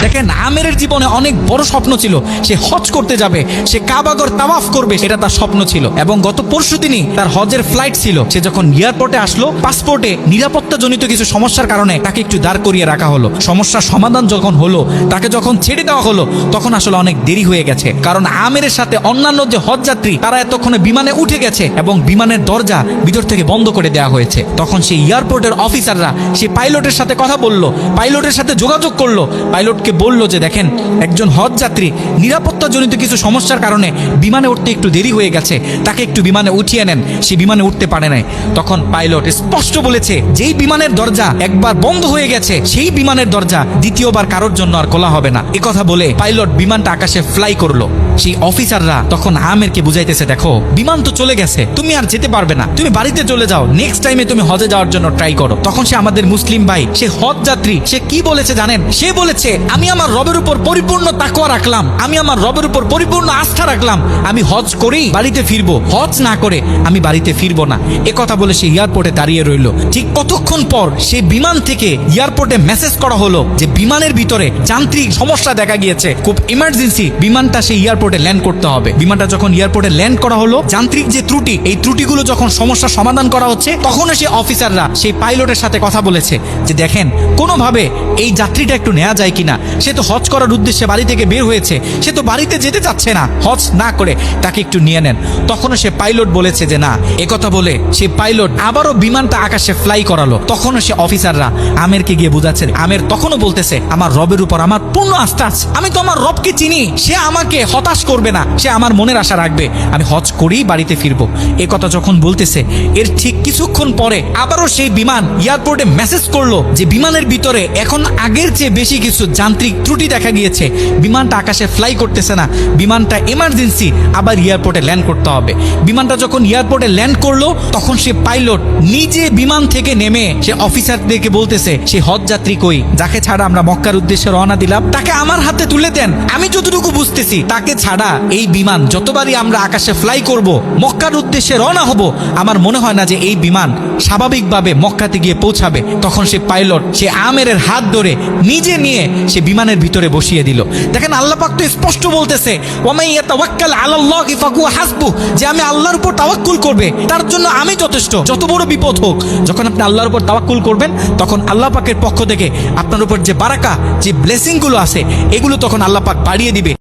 দেখেন আমেরের জীবনে অনেক বড় স্বপ্ন ছিল, সে হজ করতে যাবে, সে কাবাগর তাওয়াফ করবে, এটা তার স্বপ্ন ছিল। এবং গত পরশুদিনই তার হজের ফ্লাইট ছিল। সে যখন এয়ারপোর্টে আসলো, পাসপোর্টে নিরাপত্তাজনিত কিছু সমস্যার কারণে তাকে একটু দাঁড় করিয়ে রাখা হলো। সমস্যার সমাধান যখন হলো, তাকে যখন ছেড়ে দেওয়া হলো, তখন আসলে অনেক দেরি হয়ে গেছে। কারণ আমেরের সাথে অন্যান্য যে হজ যাত্রী তারা এতক্ষণে বিমানে উঠে গেছে এবং বিমানের দরজা ভিতর থেকে বন্ধ করে দেওয়া হয়েছে। তখন সেই এয়ারপোর্টের অফিসাররা সেই পাইলটের সাথে কথা বললো, পাইলটের সাথে যোগাযোগ করলো, পাইলটকে বলল যে দেখেন একজন হজ যাত্রী নিরাপত্তাজনিত কিছু সমস্যার কারণে বিমানে উঠতে একটু দেরি হয়ে গেছে, তাকে একটু বিমানে উঠিয়ে নেন, সে বিমানে উঠতে পারে নাই। তখন পাইলট স্পষ্ট বলেছে যেই বিমানের দরজা একবার বন্ধ হয়ে গেছে সেই বিমানের দরজা দ্বিতীয়বার কারোর জন্য আর খোলা হবে না। কথা বলে পাইলট বিমানটা আকাশে ফ্লাই করলো। সেই অফিসাররা তখন আমেরকে বুঝাইতেছে দেখো বিমান তো চলে গেছে, তুমি আর যেতে পারবে না, তুমি বাড়িতে চলে যাও, নেক্সট টাইমে তুমি হজে যাওয়ার জন্য ট্রাই করো। তখন সে আমাদের মুসলিম ভাই, সে হজ যাত্রী, সে কি বলেছে জানেন? সে বলেছে আমি আমার রবের উপর পরিপূর্ণ তাকওয়া রাখলাম, আমি আমার রবের উপর পরিপূর্ণ আস্থা রাখলাম, আমি হজ করেই বাড়িতে ফিরবো, হজ না করে আমি বাড়িতে ফিরবো না। কথা বলে সে এয়ারপোর্টে দাঁড়িয়ে রইল। ঠিক কতক্ষণ পর সে বিমান থেকে এয়ারপোর্টে মেসেজ করা হলো যে বিমানের ভিতরে যান্ত্রিক সমস্যা দেখা গিয়েছে, খুব ইমার্জেন্সি বিমানটা সেই এয়ারপোর্টে ল্যান্ড করতে হবে। বিমানটা যখন এয়ারপোর্টে ল্যান্ড করা হলো, যান্ত্রিক যে ত্রুটি, এই ত্রুটিগুলো যখন সমস্যার সমাধান করা হচ্ছে, তখন সে অফিসাররা সেই পাইলটের সাথে কথা বলেছে যে দেখেন কোনোভাবে এই যাত্রীটা একটু নেওয়া যায় কিনা, সে তো হজ করার উদ্দেশ্যে বাড়ি থেকে বের হয়েছে, সে তো বাড়িতে যেতে চাচ্ছে না, হজ না করে তাকে একটু নিয়ে নেন। তখনও সে পাইলট বলেছে যে না। কথা বলে সে পাইলট আবারও বিমানটা আকাশে ফ্লাই করালো। তখনও সে অফিসাররা আমেরকে গিয়ে বোঝাচ্ছে, আমের তখনও বলতেছে আমার রবের উপর আমার পূর্ণ আস্থা আছে, আমি তো আমার রবকে চিনি, সে আমাকে হতাশ করবে না, সে আমার মনের আশা রাখবে, আমি হজ করেই বাড়িতে ফিরবো। কথা যখন বলতেছে, এর ঠিক কিছুক্ষণ পরে আবারও সেই বিমান এয়ারপোর্টে মেসেজ করলো যে বিমানের ভিতরে এখন আগের চেয়ে বেশি কিছু যান্ত্রিক ত্রুটি দেখা গিয়েছে, বিমানটা আকাশে ফ্লাই করতেছে না, বিমানটা এমার্জেন্সি আবার এয়ারপোর্টে ল্যান্ড করতে হবে। বিমানটা যখন এয়ারপোর্টে ল্যান্ড করলো, তখন সে পাইলট নিজে বিমান থেকে নেমে সে অফিসারদেরকে বলতেছে সে হজ যাত্রী কই, যাকে ছাড়া আমরা মক্কার উদ্দেশ্যে রওনা দিলাম, তাকে আমার হাতে তুলে দেন। আমি যতটুকু বুঝতেছি তাকে ছাড়া এই বিমান যতবারই আমরা আকাশে ফ্লাই করব, মক্কার উদ্দেশ্যে রওনা হব, আমার মনে হয় না যে এই বিমান স্বাভাবিকভাবে মক্কাতে গিয়ে পৌঁছাবে। তখন সে পাইলট সে আমেরের হাত ধরে নিজে নিয়ে সে বিমানের ভিতরে বসিয়ে দিল। দেখেন আল্লাহ পাক তো স্পষ্ট বলতেছে ওয়ামাই ইয়াতাওয়াক্কাল আলাল্লাহি ফাহুয়া হাসবুহ, যে আমি আল্লাহর উপর তাওয়াক্কুল করবে তার জন্য আমি যথেষ্ট, যত বড় বিপদ হোক। যখন আপনি আল্লাহর উপর তাওয়াক্কুল করবেন, তখন আল্লাহ পাকের পক্ষ থেকে আপনার উপর যে বারাকা, যে ব্লেসিং গুলো আছে, এগুলো তখন আল্লাহ পাক বাড়িয়ে দিবে।